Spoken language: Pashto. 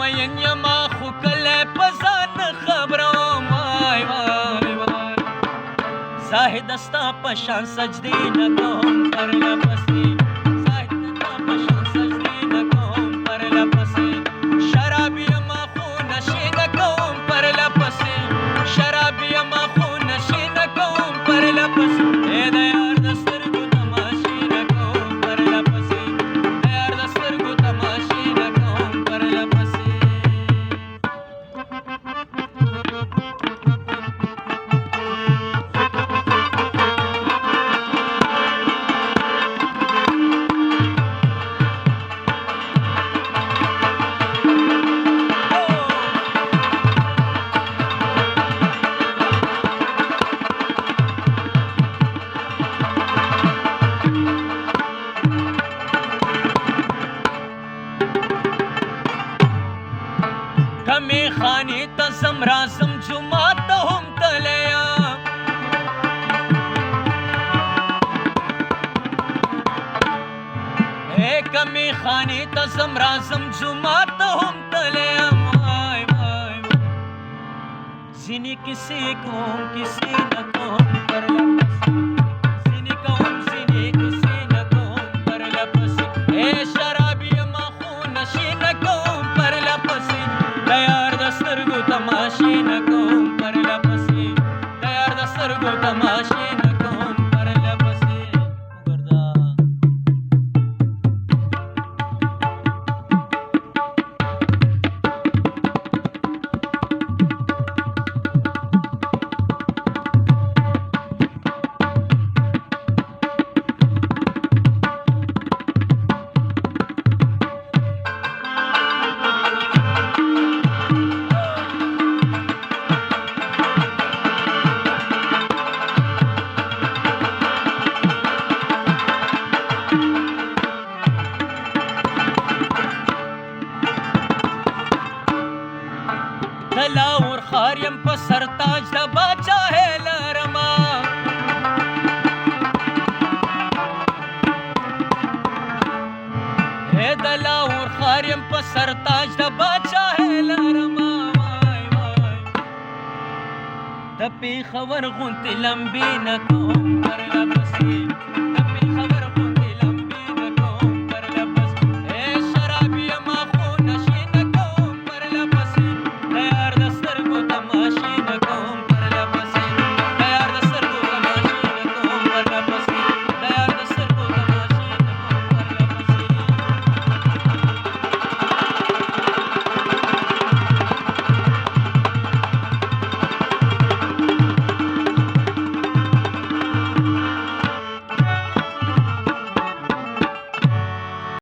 مین یما خو کله په ځان خبروم وای وای وای زاهد ستا په شان سجدې نه کوم پرله پسې زاهد ستا په شان سجدې نه کوم پرله پسې شراب یما خو نشې نه کوم پرله پسې شراب یما خو نشې نه کوم پرله پسې د یار د سترګو تماشې نه کوم پرله پسې د یار د سترګو تماشې نه کوم پرله پسې کمی خانی ته زم رازم جمعات ته هم تللی یم کمی خانی ته زم رازم جمعات ته هم تللی یم وای وای ځینې کیسې کوم کیسې نه کوم پرله پسې ځینې کوم ځینې کیسې نه کوم پرله پسې شراب یما خو نشې نه کوم پرله پسې د یار د سترګو تماشې نه کوم پرله پسې د یار د سترګو تماشې نه کوم پرله پسې وګرځه دلاور خار یم په سرتاج د باچاهۍ لرما دلاور خار یم په سرتاج د باچاهۍ لرما وای وای د پېښور غونډې لمبې نه کوم پرله پسې